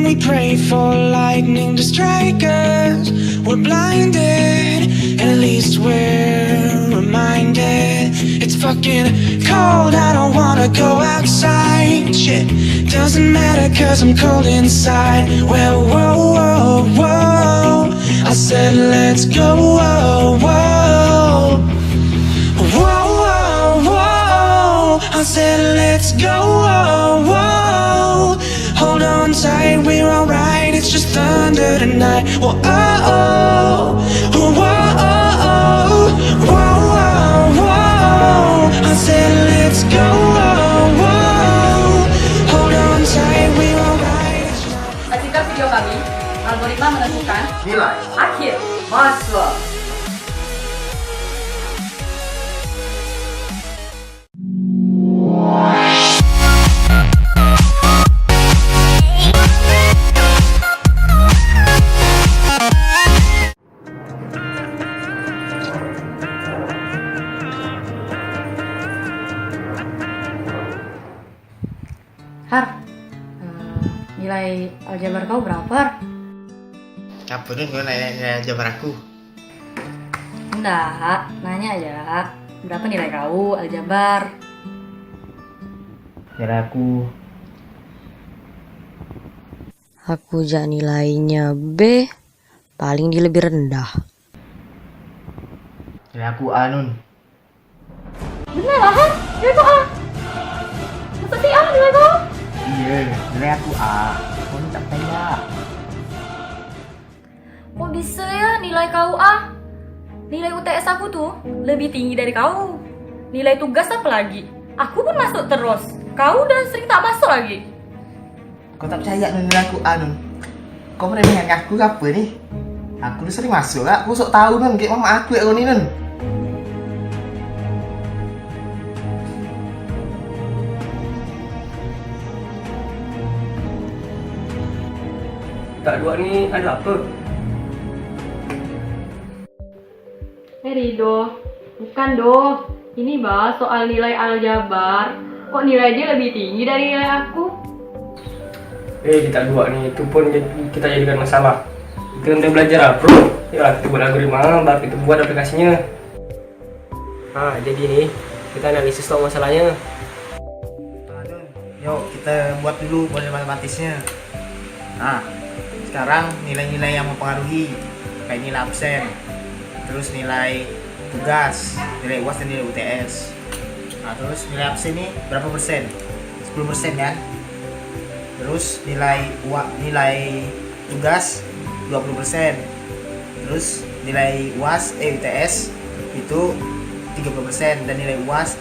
we pray for lightning to strike us. We're blinded, at least we're reminded. It's fucking cold, I don't wanna go outside. Shit, doesn't matter cause I'm cold inside. Well, whoa, whoa, whoa, I said let's go, whoa, whoa. Whoa, whoa, whoa, I said let's go, whoa, whoa. Hold on tight, we're alright, it's just thunder tonight. Whoa, oh, oh, whoa, oh, whoa, whoa, whoa. I said let's go, whoa, whoa. Hold on tight, we're alright. Saksikan video kami, algoritma menentukan nilai akhir masa. Har, nilai aljabar kau berapa, Har? Apa nih gue nanya jawaban aku? Enggak, nanya aja. Berapa nilai kau aljabar? Nilai aku Aku nilainya B, paling di lebih rendah. nilai aku A Nun. Bener lah, Har? Nilai kau A? Seperti A nilai kau? Iya, nilai aku A. Kau tak percaya? Kok bisa ya nilai kau A? Nilai UTS aku tuh lebih tinggi dari kau. Nilai tugas apa lagi? Aku pun masuk terus. Kau udah sering tak masuk lagi. Kau tak percaya Nun, nilai aku A Nun. Kau meremehkan aku ke apa nih? Aku udah sering masuk lah. Aku sok tahu Nun, kayak mama aku ya kau nih Nun. Tak dua ni ada apa? Rido, bukan doh. Ini bah soal nilai aljabar. Kok nilai dia lebih tinggi dari nilai aku? Kita dua ni, itu pun kita jadikan masalah. Kita udah belajar apa, bro? Ya, kita buat algoritma, baru kita buat aplikasinya. Jadi nih, kita analisis soal masalahnya. Nun, yuk kita buat dulu model matematisnya. Nah, sekarang nilai-nilai yang mempengaruhi kayak nilai absen, terus nilai tugas, nilai UAS dan nilai UTS. Nah, terus nilai absen ini berapa persen? 10% kan? Terus nilai tugas 20%. Terus nilai UAS UTS itu 30% dan nilai UAS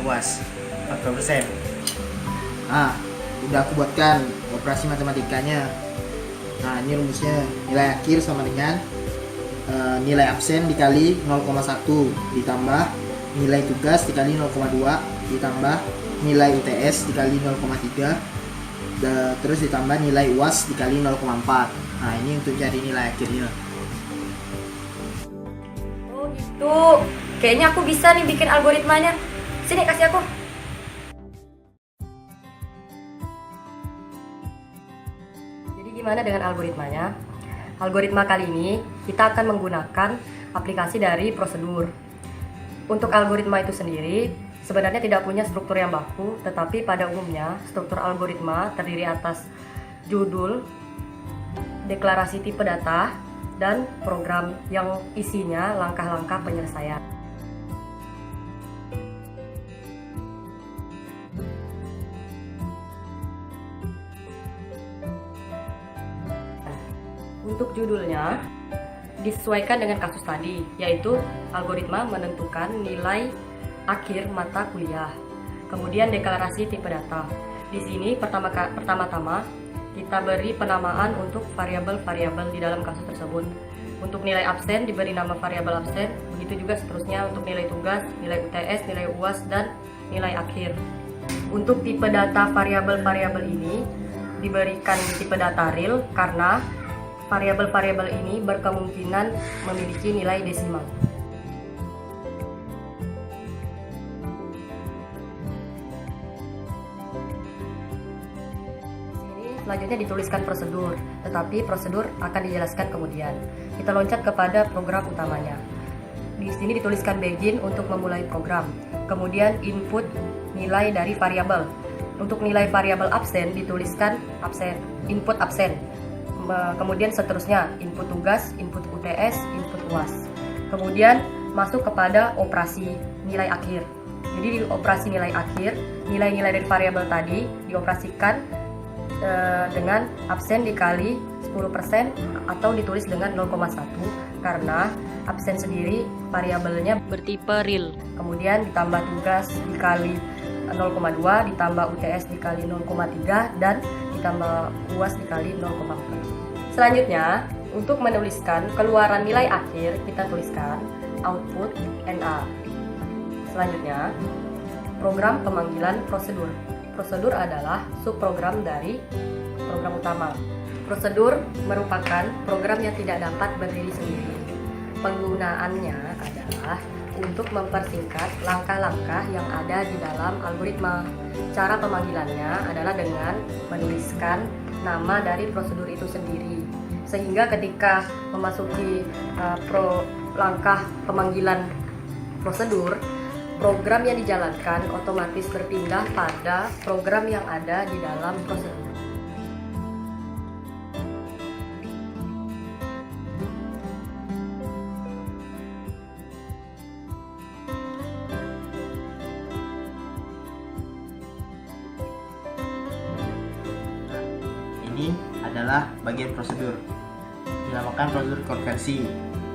UAS 40%. Nah, udah aku buatkan operasi matematikanya. Nah, ini rumusnya. Nilai akhir sama dengan nilai absen dikali 0,1 ditambah nilai tugas dikali 0,2 ditambah nilai UTS dikali 0,3 terus ditambah nilai UAS dikali 0,4. Nah, ini untuk cari nilai akhirnya. Oh gitu. Kayaknya aku bisa nih bikin algoritmanya. Sini kasih aku. Jadi gimana dengan algoritmanya? Algoritma kali ini kita akan menggunakan aplikasi dari prosedur. Untuk algoritma itu sendiri sebenarnya tidak punya struktur yang baku, tetapi pada umumnya struktur algoritma terdiri atas judul, deklarasi tipe data, dan program yang isinya langkah-langkah penyelesaian. Untuk judulnya disesuaikan dengan kasus tadi, yaitu algoritma menentukan nilai akhir mata kuliah. Kemudian deklarasi tipe data. Di sini pertama-tama kita beri penamaan untuk variabel-variabel di dalam kasus tersebut. Untuk nilai absen diberi nama variabel absen, begitu juga seterusnya untuk nilai tugas, nilai UTS, nilai UAS, dan nilai akhir. Untuk tipe data variabel-variabel ini diberikan tipe data real karena variabel-variabel ini berkemungkinan memiliki nilai desimal. Di sini Selanjutnya dituliskan prosedur, tetapi prosedur akan dijelaskan kemudian. Kita loncat kepada program utamanya. Di sini dituliskan begin untuk memulai program. Kemudian input nilai dari variabel. Untuk nilai variabel absen dituliskan input absen. Kemudian seterusnya input tugas, input UTS, input UAS. Kemudian masuk kepada operasi nilai akhir. Jadi di operasi nilai akhir, nilai-nilai dari variabel tadi dioperasikan dengan absen dikali 10% atau ditulis dengan 0,1 karena absen sendiri variabelnya Bertipe real. kemudian ditambah tugas dikali 0,2 ditambah UTS dikali 0,3 dan ditambah UAS dikali 0,4. Selanjutnya untuk menuliskan keluaran nilai akhir kita tuliskan output NA. Selanjutnya program pemanggilan prosedur. Prosedur adalah subprogram dari program utama. Prosedur merupakan program yang tidak dapat berdiri sendiri. Penggunaannya adalah untuk mempersingkat langkah-langkah yang ada di dalam algoritma. Cara pemanggilannya adalah dengan menuliskan nama dari prosedur itu sendiri. Sehingga ketika memasuki langkah pemanggilan prosedur, program yang dijalankan otomatis berpindah pada program yang ada di dalam prosedur. Ini adalah bagian prosedur, dinamakan prosedur konversi,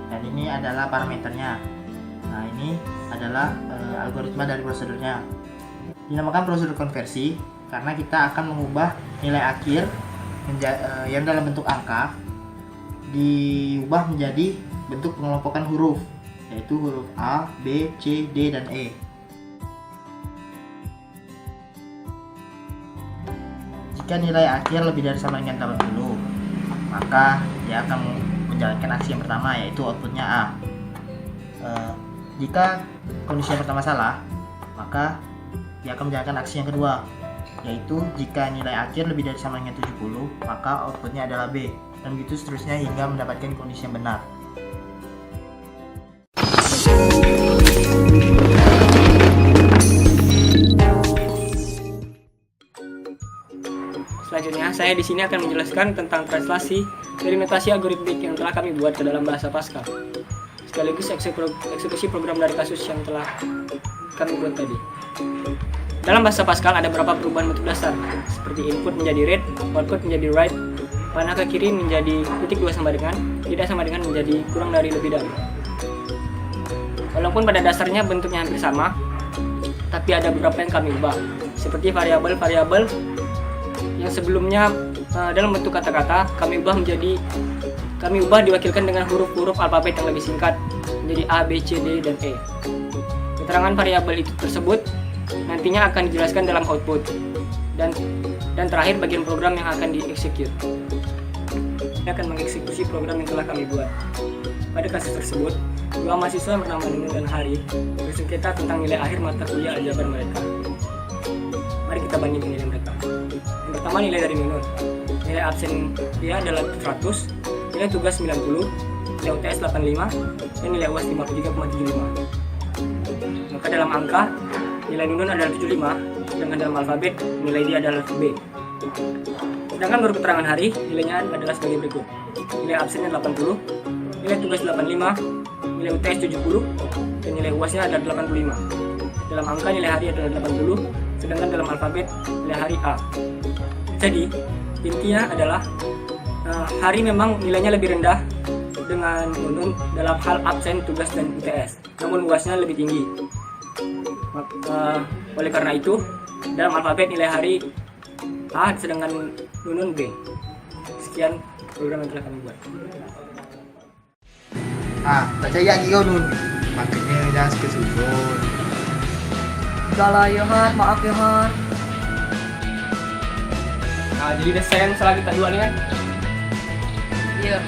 dan ini adalah parameternya. Nah, ini adalah algoritma dari prosedurnya. Dinamakan prosedur konversi karena kita akan mengubah nilai akhir yang dalam bentuk angka diubah menjadi bentuk pengelompokan huruf, yaitu huruf A, B, C, D, dan E. Jika nilai akhir lebih dari sama dengan 80, maka dia akan menjalankan aksi yang pertama, yaitu outputnya A. Jika kondisi yang pertama salah, maka dia akan menjalankan aksi yang kedua, yaitu jika nilai akhir lebih dari sama dengan 70, maka outputnya adalah B, dan begitu seterusnya hingga mendapatkan kondisi yang benar. Selanjutnya, saya di sini akan menjelaskan tentang translasi dari notasi algoritmik yang telah kami buat ke dalam bahasa Pascal, sekaligus eksekusi program dari kasus yang telah kami buat tadi. Dalam bahasa Pascal ada beberapa perubahan bentuk dasar, seperti input menjadi read, output menjadi write, panah ke kiri menjadi titik 2 sama dengan, tidak sama dengan menjadi kurang dari lebih dari. Walaupun pada dasarnya bentuknya hampir sama, tapi ada beberapa yang kami ubah, seperti variabel-variabel yang sebelumnya dalam bentuk kata-kata kami ubah diwakilkan dengan huruf-huruf alfabet yang lebih singkat menjadi A, B, C, D, dan E. Keterangan variabel itu tersebut nantinya akan dijelaskan dalam output dan terakhir bagian program yang akan dieksekut. Ini akan mengeksekusi program yang telah kami buat. Pada kasus tersebut, dua mahasiswa yang bernama Nunun dan Hari bersengketa tentang nilai akhir mata kuliah aljabar mereka. Mari kita bandingkan nilai mereka. Yang pertama, nilai dari Nunun. Nilai absen dia adalah 100, nilai tugas 90, nilai UTS 85, dan nilai UAS 53,75. Maka dalam angka, nilai Nunun adalah 75, sedangkan dalam alfabet, nilai dia adalah B. Sedangkan menurut keterangan Hari, nilainya adalah sebagai berikut. Nilai absennya 80, nilai tugas 85, nilai UTS 70, dan nilai UASnya adalah 85. Dalam angka, nilai Hari adalah 80, sedangkan dalam alfabet, nilai Hari A. Jadi, intinya adalah Hari memang nilainya lebih rendah dengan Nunun dalam hal absen, tugas, dan UTS, namun UASnya lebih tinggi. Oleh karena itu, dalam alfabet nilai Hari A, sedangkan Nunun B. Sekian program yang telah kami buat. Percaya lagi kau Nun, makanya jangan suka-suka. Udah lah ya Han, maaf ya Han. Nah, jadi desain salah kita dua nih kan? Iya.